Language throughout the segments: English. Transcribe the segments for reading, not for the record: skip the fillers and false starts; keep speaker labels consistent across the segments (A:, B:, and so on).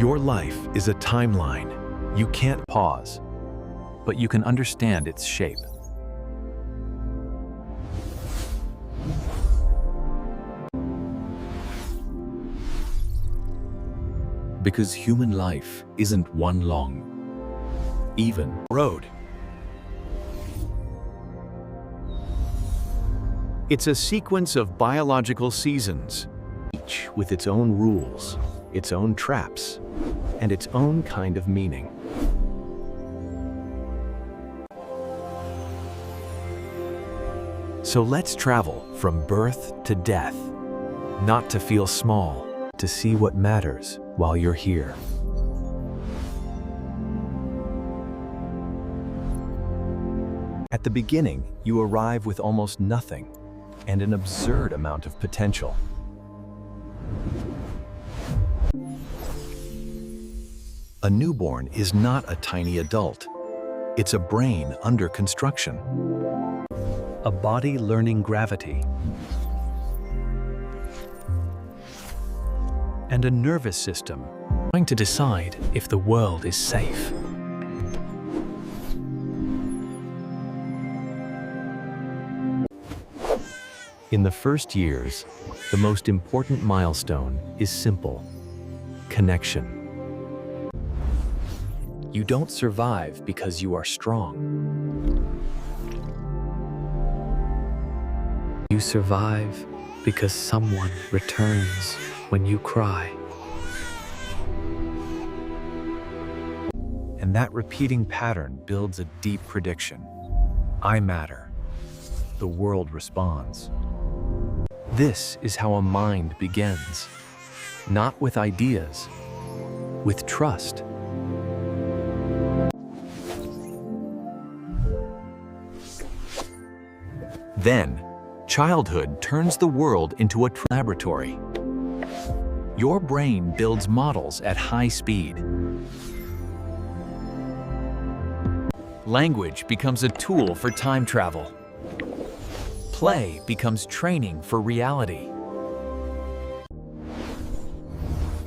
A: Your life is a timeline. You can't
B: Pause, but you can understand its shape. Because human life isn't one long, even
A: road. It's a sequence of biological seasons, each with its own rules, its own traps, and its own kind of meaning. So let's travel from birth to death, not to feel small, to see what matters while you're here. At the beginning, you arrive with almost nothing and an absurd amount of potential. A newborn is not a tiny adult. It's a brain under construction. A body learning gravity. And a nervous system trying to decide if the world is safe. In the first years, the most important milestone is simple: connection. You don't survive because you are strong. You survive because someone returns when you cry. And that repeating pattern builds a deep prediction. I matter. The world responds. This is how a mind begins. Not with ideas, with trust. Then, childhood turns the world into a laboratory. Your brain builds models at high speed. Language becomes a tool for time travel. Play becomes training for reality.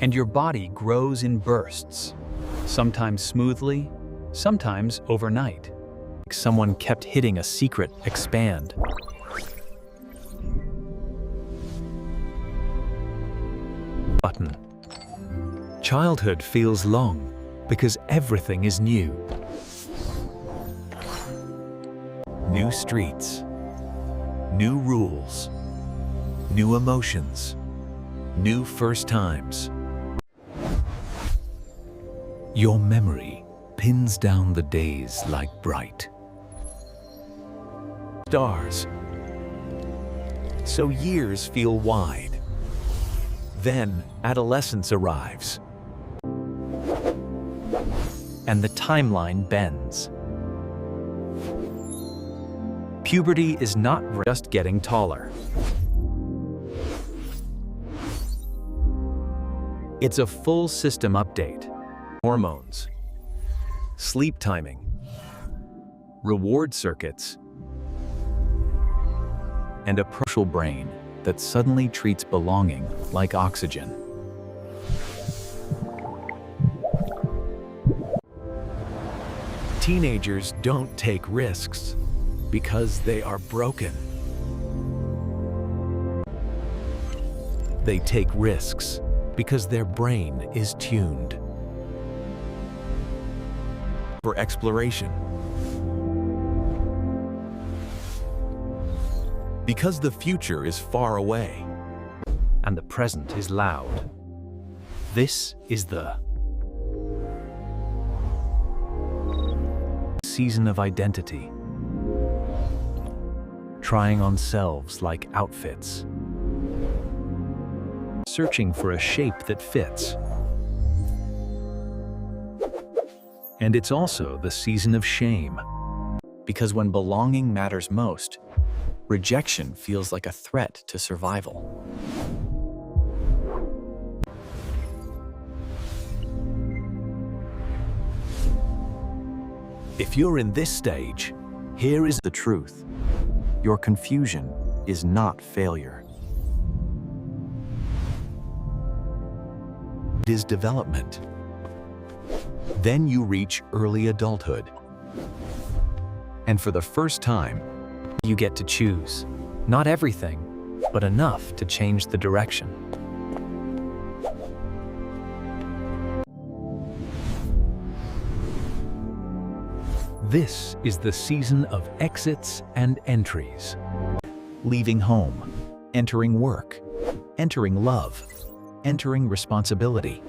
A: And your body grows in bursts, sometimes smoothly, sometimes overnight. Someone kept hitting a secret expand. Button. Childhood feels long because everything is new. New streets, new rules, new emotions, new first times. Your memory pins down the days like bright stars. So years feel wide. Then adolescence arrives. And the timeline bends. Puberty is not just getting taller. It's a full system update. Hormones, sleep timing, reward circuits, and a partial brain that suddenly treats belonging like oxygen. Teenagers don't take risks because they are broken. They take risks because their brain is tuned for exploration. Because the future is far away and the present is loud. This is the season of identity. Trying on selves like outfits. Searching for a shape that fits. And it's also the season of shame. Because when belonging matters most, rejection feels like a threat to survival. If you're in this stage, here is the truth. Your confusion is not failure. It is development.
B: Then you reach early adulthood. And for the first time,
A: You get to choose. Not everything, but enough to change the direction. This is the season of exits and entries.
B: leaving home, entering work, entering love, entering responsibility.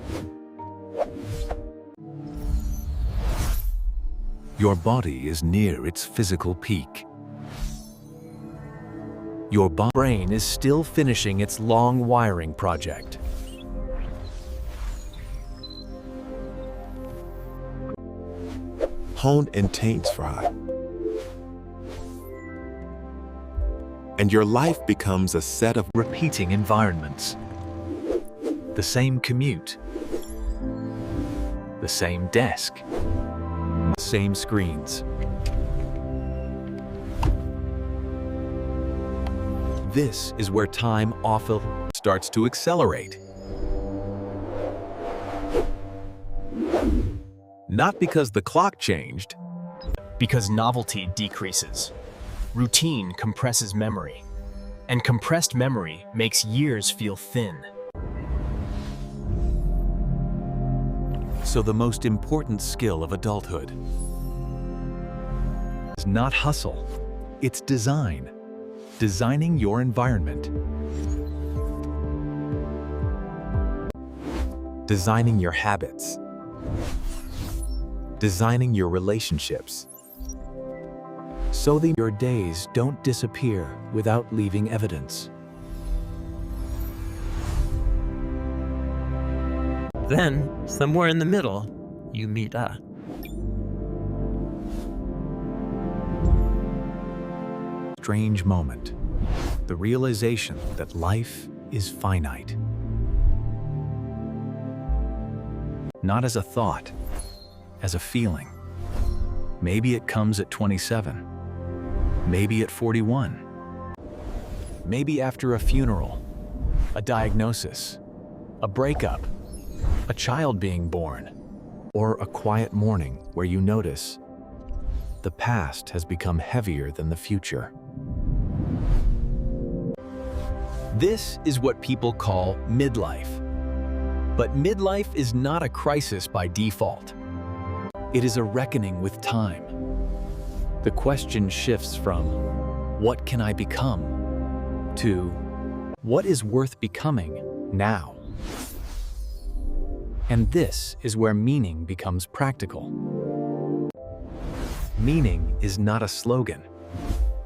B: Your body is near its physical peak. Your
A: Brain is still finishing its long wiring project.
C: Honed and taints fry. And your life becomes a set of
A: Repeating environments. The same commute. The same desk. Same screens.
B: This is where time often starts to accelerate. Not because the clock changed,
D: Because novelty decreases. Routine compresses memory. And compressed memory makes years feel thin.
B: so the most important skill of adulthood
A: It's not hustle. It's design. Designing your environment.
B: designing your habits, designing your relationships,
A: So that your days don't disappear without leaving evidence.
E: Then, somewhere in the middle, you meet up.
A: Strange moment. The realization that life is finite. Not as a thought, as a feeling. Maybe it comes at 27. Maybe at 41. Maybe after a funeral, a diagnosis, a breakup, a child being born, or a quiet morning where you notice the past has become heavier than the future. This is what people call midlife. But midlife is not a crisis by default. It is a reckoning with time. The question shifts from, what can I become? To, what is worth becoming now? And this is where meaning becomes practical. Meaning is not a slogan.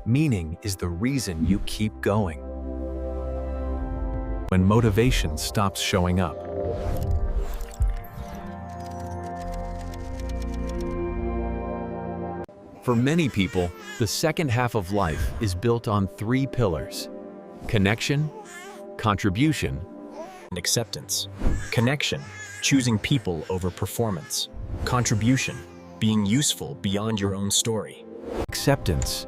A: Meaning is the reason you keep going. When motivation stops showing up. For many people, the second half of life is built on 3 pillars: connection, contribution,
D: And acceptance. Connection, choosing people over performance. Contribution, being useful beyond your own story.
A: acceptance,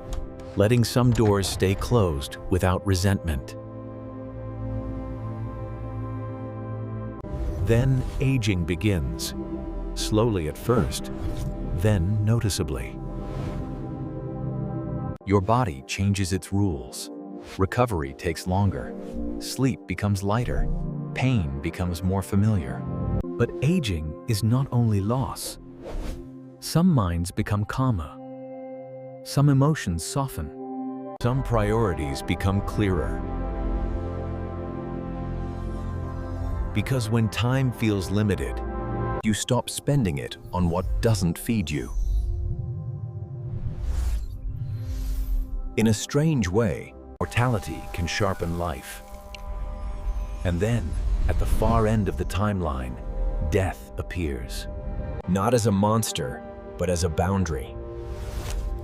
A: letting some doors stay closed without resentment. Then aging begins, slowly at first, then noticeably. Your body changes its rules. Recovery takes longer. Sleep becomes lighter. Pain becomes more familiar. But aging is not only loss. Some minds become calmer. Some emotions soften. Some priorities become clearer. Because when time feels limited, you stop spending it on what doesn't feed you. In a strange way, mortality can sharpen life. And then, at the far end of the timeline, death appears.
D: Not as a monster, but as a boundary.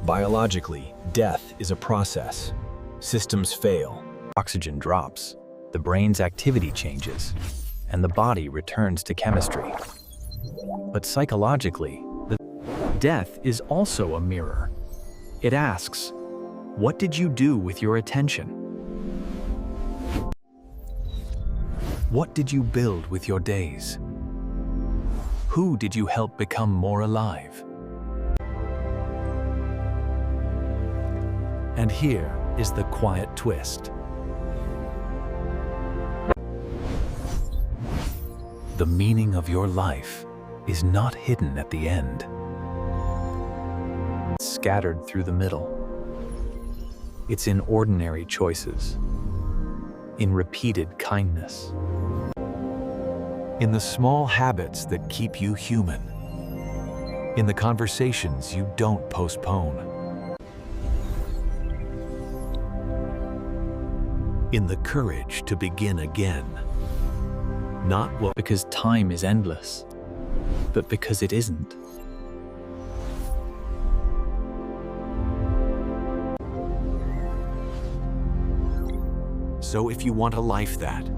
D: Biologically, death is a process. Systems fail.
A: Oxygen drops, the brain's activity changes, and the body returns to chemistry. But psychologically, the death is also a mirror. It asks, what did you do with your attention? What did you build with your days?
B: Who did you help become more alive? And here is the quiet twist. The meaning of your life is not hidden at the end.
A: It's scattered through the middle. It's in ordinary choices, in repeated kindness,
B: In the small habits that keep you human. In the conversations you don't postpone. In the courage to begin again. Not what
A: because time is endless, but because it isn't.
B: So if you want a life that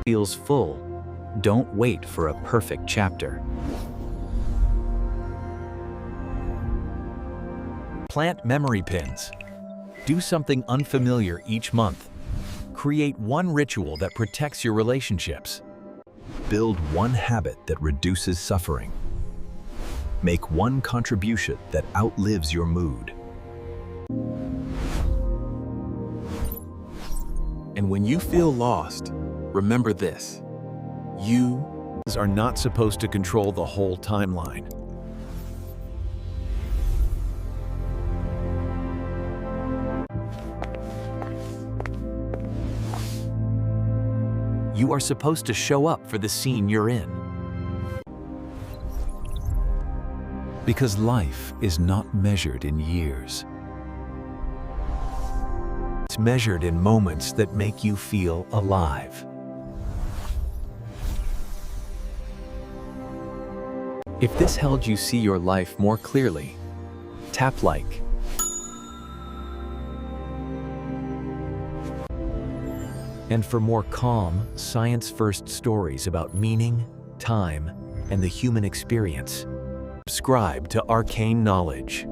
A: Feels full, don't wait for a perfect chapter.
B: plant memory pins. Do something unfamiliar each month. Create one ritual that protects your relationships. Build one habit that reduces suffering. Make one contribution that outlives your mood.
C: And when you feel lost, remember this. You
B: Are not supposed to control the whole timeline. You are supposed to show up for the scene you're in. Because life is not measured in years. It's measured in moments that make you feel alive.
A: If this helped you see your life more clearly, tap like. And for more calm, science-first stories about meaning, time, and the human experience, subscribe to Arcane Knowledge.